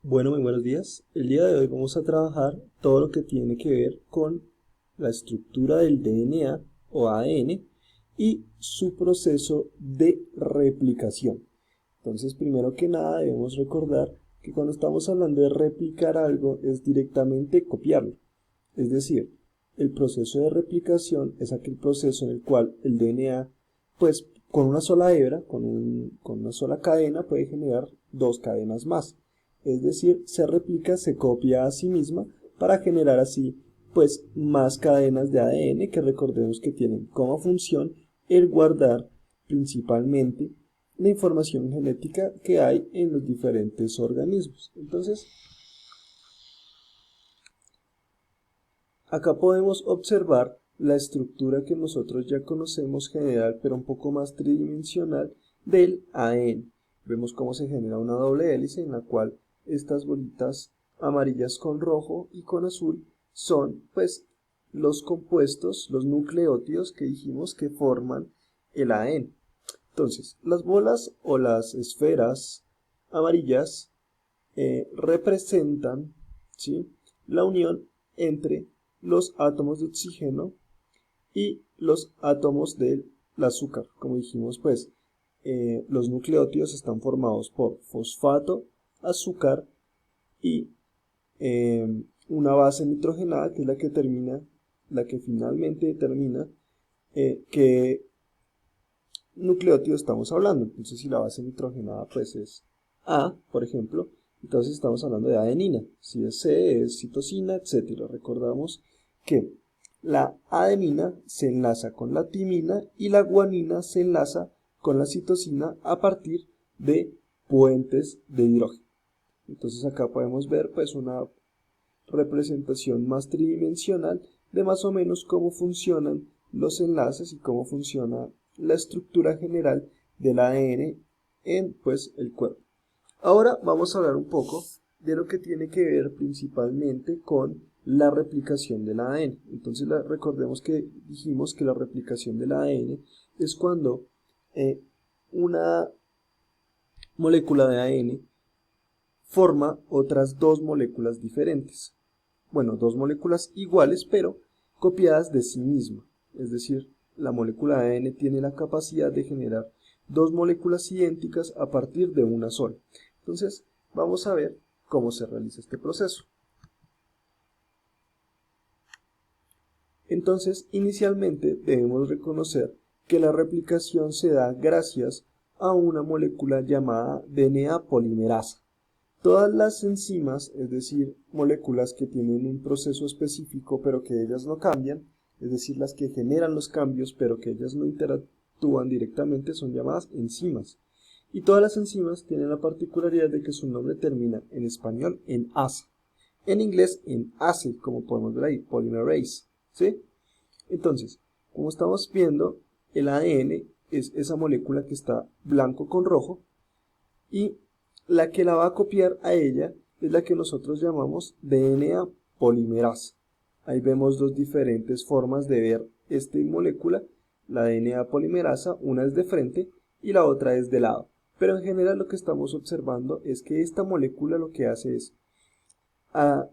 Bueno, muy buenos días. El día de hoy vamos a trabajar todo lo que tiene que ver con la estructura del DNA o ADN y su proceso de replicación. Entonces, primero que nada, debemos recordar que cuando estamos hablando de replicar algo es directamente copiarlo. Es decir, el proceso de replicación es aquel proceso en el cual el DNA, pues con una sola hebra, con una sola cadena, puede generar dos cadenas más. Es decir, se replica, se copia a sí misma para generar así pues más cadenas de ADN que recordemos que tienen como función el guardar principalmente la información genética que hay en los diferentes organismos. Entonces, acá podemos observar la estructura que nosotros ya conocemos general, pero un poco más tridimensional del ADN. Vemos cómo se genera una doble hélice en la cual estas bolitas amarillas con rojo y con azul son pues los compuestos, los nucleótidos que dijimos que forman el ADN. Entonces, las bolas o las esferas amarillas representan, ¿sí?, la unión entre los átomos de oxígeno y los átomos del azúcar. Como dijimos, pues los nucleótidos están formados por fosfato, azúcar y una base nitrogenada, que es la que finalmente determina qué nucleótido estamos hablando. Entonces, si la base nitrogenada pues es A, por ejemplo, entonces estamos hablando de adenina. Si es C, es citosina, etc. Recordamos que la adenina se enlaza con la timina y la guanina se enlaza con la citosina a partir de puentes de hidrógeno. Entonces acá podemos ver pues una representación más tridimensional de más o menos cómo funcionan los enlaces y cómo funciona la estructura general del ADN en pues el cuerpo. Ahora vamos a hablar un poco de lo que tiene que ver principalmente con la replicación del ADN. Entonces recordemos que dijimos que la replicación del ADN es cuando una molécula de ADN forma otras dos moléculas diferentes. Bueno, dos moléculas iguales pero copiadas de sí misma. Es decir, la molécula de ADN tiene la capacidad de generar dos moléculas idénticas a partir de una sola. Entonces, vamos a ver cómo se realiza este proceso. Entonces, inicialmente debemos reconocer que la replicación se da gracias a una molécula llamada DNA polimerasa. Todas las enzimas, es decir, moléculas que tienen un proceso específico pero que ellas no cambian, es decir, las que generan los cambios pero que ellas no interactúan directamente, son llamadas enzimas. Y todas las enzimas tienen la particularidad de que su nombre termina en español en asa, en inglés en ACE, como podemos ver ahí, polymerase, ¿sí? Entonces, como estamos viendo, el ADN es esa molécula que está blanco con rojo y la que la va a copiar a ella es la que nosotros llamamos DNA polimerasa. Ahí vemos dos diferentes formas de ver esta molécula. La DNA polimerasa, una es de frente y la otra es de lado. Pero en general lo que estamos observando es que esta molécula lo que hace es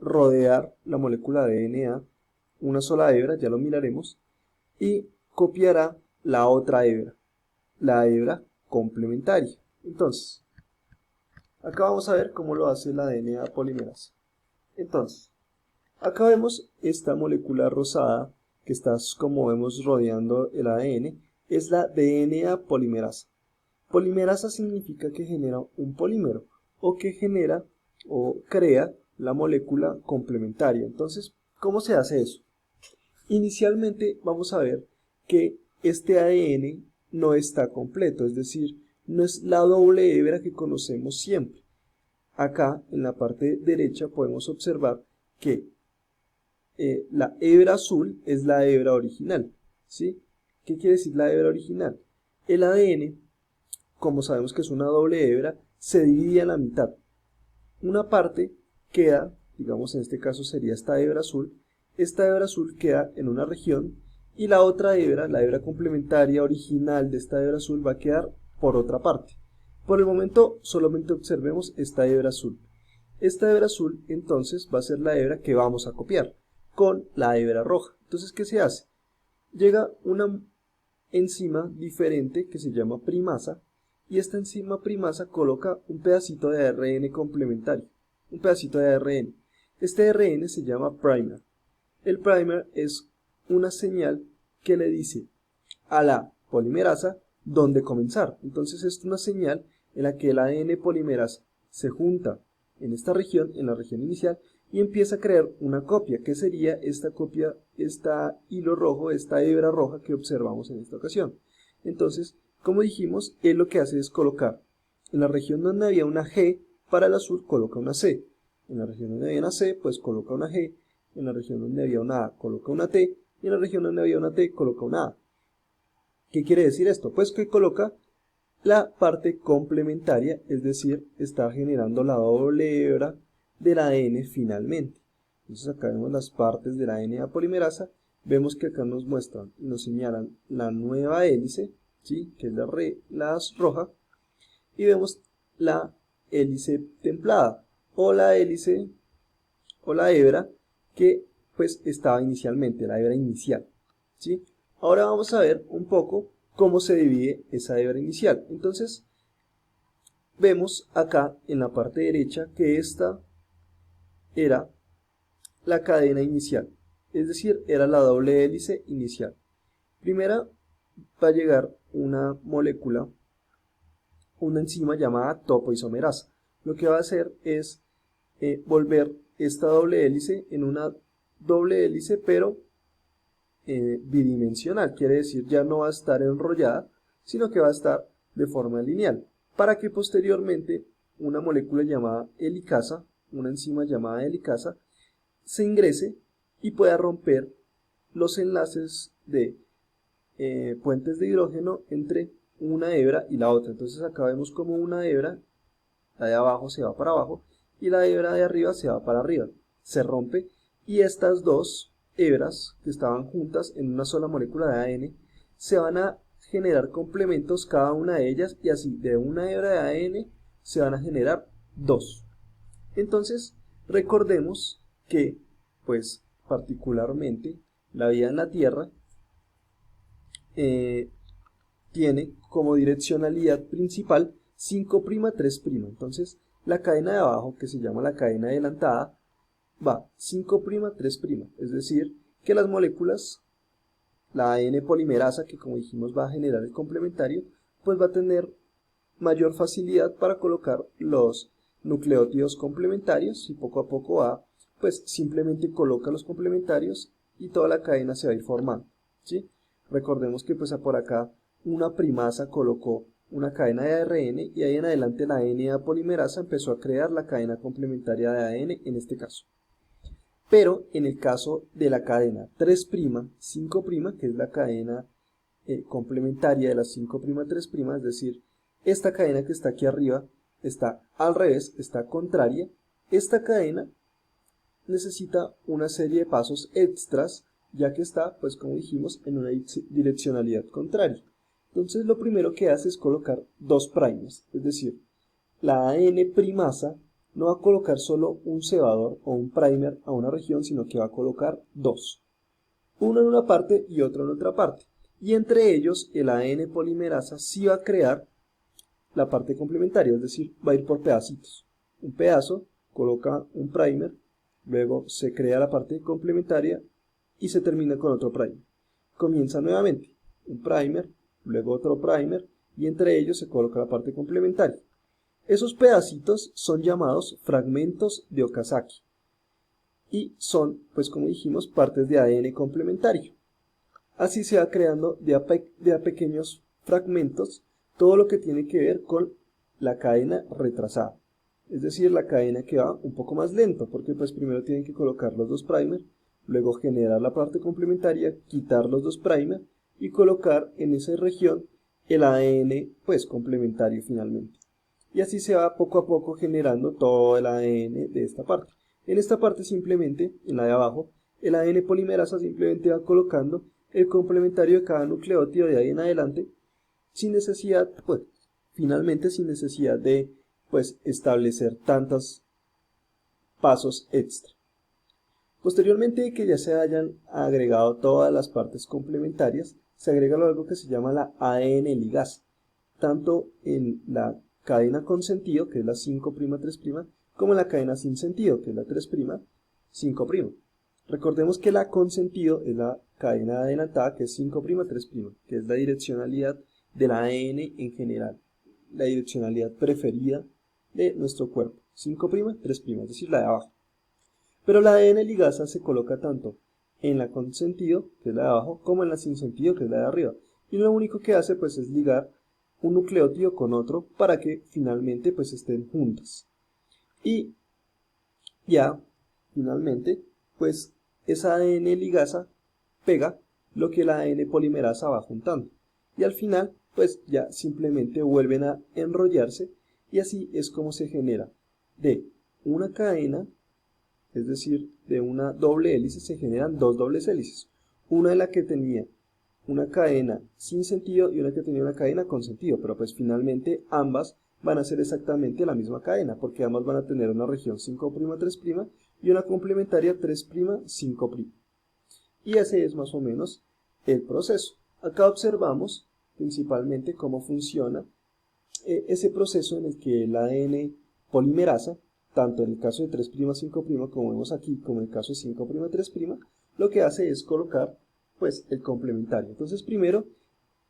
rodear la molécula de DNA, una sola hebra, ya lo miraremos, y copiará la otra hebra, la hebra complementaria. Entonces, acá vamos a ver cómo lo hace la DNA polimerasa. Entonces, acá vemos esta molécula rosada que está, como vemos, rodeando el ADN, es la DNA polimerasa. Polimerasa significa que genera un polímero o que genera o crea la molécula complementaria. Entonces, ¿cómo se hace eso? Inicialmente vamos a ver que este ADN no está completo, es decir, no es la doble hebra que conocemos siempre. Acá en la parte derecha podemos observar que la hebra azul es la hebra original, ¿sí? ¿Qué quiere decir la hebra original? El ADN, como sabemos que es una doble hebra, se divide a la mitad. Una parte queda, digamos en este caso sería esta hebra azul queda en una región y la otra hebra, la hebra complementaria original de esta hebra azul, va a quedar por otra parte. Por el momento solamente observemos esta hebra azul. Esta hebra azul entonces va a ser la hebra que vamos a copiar con la hebra roja. Entonces, ¿qué se hace? Llega una enzima diferente que se llama primasa, y esta enzima primasa coloca un pedacito de ARN complementario, un pedacito de ARN. Este ARN se llama primer. El primer es una señal que le dice a la polimerasa dónde comenzar. Entonces es una señal en la que el ADN polimerasa se junta en esta región, en la región inicial, y empieza a crear una copia, que sería esta copia, esta hilo rojo, esta hebra roja que observamos en esta ocasión. Entonces, como dijimos, él lo que hace es colocar en la región donde había una G, para el azul coloca una C. En la región donde había una C, pues coloca una G. En la región donde había una A, coloca una T. Y en la región donde había una T, coloca una A. ¿Qué quiere decir esto? Pues que coloca la parte complementaria, es decir, está generando la doble hebra del ADN finalmente. Entonces acá vemos las partes de la ADN polimerasa, vemos que acá nos muestran y nos señalan la nueva hélice, ¿sí? Que es la roja, y vemos la hélice templada, o la hélice, o la hebra que pues estaba inicialmente, la hebra inicial, ¿sí? Ahora vamos a ver un poco cómo se divide esa hebra inicial. Entonces, vemos acá en la parte derecha que esta era la cadena inicial, es decir, era la doble hélice inicial. Primera va a llegar una molécula, una enzima llamada topoisomerasa. Lo que va a hacer es volver esta doble hélice en una doble hélice, pero bidimensional, quiere decir ya no va a estar enrollada, sino que va a estar de forma lineal, para que posteriormente una molécula llamada helicasa, una enzima llamada helicasa, se ingrese y pueda romper los enlaces de puentes de hidrógeno entre una hebra y la otra. Entonces acá vemos como una hebra, la de abajo se va para abajo y la hebra de arriba se va para arriba, se rompe, y estas dos hebras que estaban juntas en una sola molécula de ADN se van a generar complementos cada una de ellas, y así de una hebra de ADN se van a generar dos. Entonces recordemos que pues particularmente la vida en la Tierra tiene como direccionalidad principal 5', 3'. Entonces la cadena de abajo, que se llama la cadena adelantada, va 5', 3', es decir, que las moléculas, la ADN polimerasa, que como dijimos va a generar el complementario, pues va a tener mayor facilidad para colocar los nucleótidos complementarios, y poco a poco va, pues simplemente coloca los complementarios y toda la cadena se va a ir formando, ¿sí? Recordemos que pues por acá una primasa colocó una cadena de ARN, y ahí en adelante la DNA polimerasa empezó a crear la cadena complementaria de ADN en este caso. Pero en el caso de la cadena 3', 5', que es la cadena complementaria de la 5', 3', es decir, esta cadena que está aquí arriba está al revés, está contraria, esta cadena necesita una serie de pasos extras, ya que está, pues como dijimos, en una direccionalidad contraria. Entonces lo primero que hace es colocar dos primers, es decir, la AN primasa no va a colocar solo un cebador o un primer a una región, sino que va a colocar dos, uno en una parte y otro en otra parte, y entre ellos el AN polimerasa sí va a crear la parte complementaria, es decir, va a ir por pedacitos. Un pedazo coloca un primer, luego se crea la parte complementaria y se termina con otro primer. Comienza nuevamente un primer, luego otro primer, y entre ellos se coloca la parte complementaria. Esos pedacitos son llamados fragmentos de Okazaki y son, pues como dijimos, partes de ADN complementario. Así se va creando de a pequeños fragmentos todo lo que tiene que ver con la cadena retrasada, es decir, la cadena que va un poco más lento, porque pues primero tienen que colocar los dos primer, luego generar la parte complementaria, quitar los dos primer y colocar en esa región el ADN pues complementario finalmente. Y así se va poco a poco generando todo el ADN de esta parte. En esta parte simplemente, en la de abajo, el ADN polimerasa simplemente va colocando el complementario de cada nucleótido de ahí en adelante, sin necesidad, pues, finalmente sin necesidad de, pues, establecer tantas pasos extra. Posteriormente de que ya se hayan agregado todas las partes complementarias, se agrega algo que se ''llama la ADN ligasa, tanto en la cadena con sentido, que es la 5'3', como en la cadena sin sentido, que es la 3'5'. Recordemos que la con sentido es la cadena adelantada, que es 5'3', que es la direccionalidad del ADN en general, la direccionalidad preferida de nuestro cuerpo, 5'3', es decir, la de abajo. Pero la ADN ligasa se coloca tanto en la con sentido, que es la de abajo, como en la sin sentido, que es la de arriba. Y lo único que hace pues es ligar un nucleótido con otro para que finalmente pues estén juntas. Y ya finalmente pues esa ADN ligasa pega lo que la ADN polimerasa va juntando. Y al final pues ya simplemente vuelven a enrollarse y así es como se genera de una cadena, es decir, de una doble hélice se generan dos dobles hélices. Una de la que tenía una cadena sin sentido y una que tenía una cadena con sentido, pero pues finalmente ambas van a ser exactamente la misma cadena, porque ambas van a tener una región 5'3' y una complementaria 3'5'. Y ese es más o menos el proceso. Acá observamos principalmente cómo funciona ese proceso en el que el ADN polimerasa, tanto en el caso de 3'5' como vemos aquí, como en el caso de 5'3', lo que hace es colocar pues el complementario. Entonces primero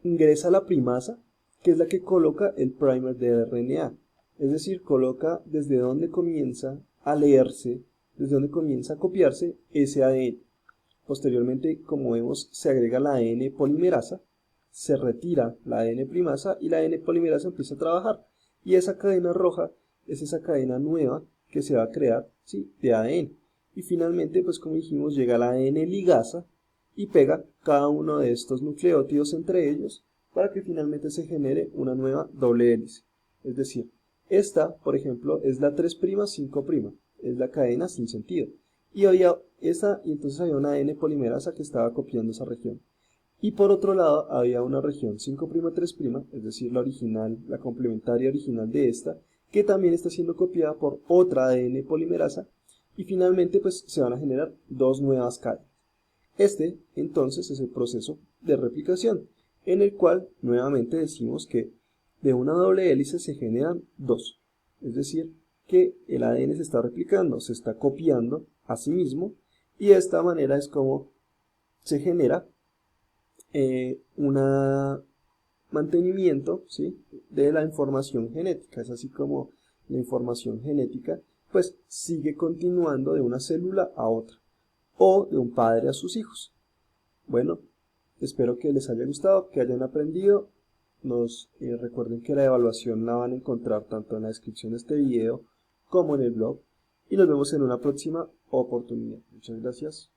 ingresa la primasa, que es la que coloca el primer de RNA, es decir, coloca desde donde comienza a leerse, desde donde comienza a copiarse ese ADN. Posteriormente, como vemos, se agrega la ADN polimerasa, se retira la ADN primasa y la ADN polimerasa empieza a trabajar. Y esa cadena roja es esa cadena nueva que se va a crear, ¿sí?, de ADN. Y finalmente, pues como dijimos, llega la ADN ligasa y pega cada uno de estos nucleótidos entre ellos para que finalmente se genere una nueva doble hélice. Es decir, esta, por ejemplo, es la 3'5', es la cadena sin sentido. Y entonces había una ADN polimerasa que estaba copiando esa región. Y por otro lado había una región 5'3', es decir, la original, la complementaria original de esta, que también está siendo copiada por otra ADN polimerasa, y finalmente pues se van a generar dos nuevas cadenas. Este entonces es el proceso de replicación, en el cual nuevamente decimos que de una doble hélice se generan dos, es decir, que el ADN se está replicando, se está copiando a sí mismo, y de esta manera es como se genera un mantenimiento, ¿sí?, de la información genética. Es así como la información genética pues sigue continuando de una célula a otra o de un padre a sus hijos. Bueno, espero que les haya gustado, que hayan aprendido. Recuerden que la evaluación la van a encontrar tanto en la descripción de este video como en el blog, y nos vemos en una próxima oportunidad. Muchas gracias.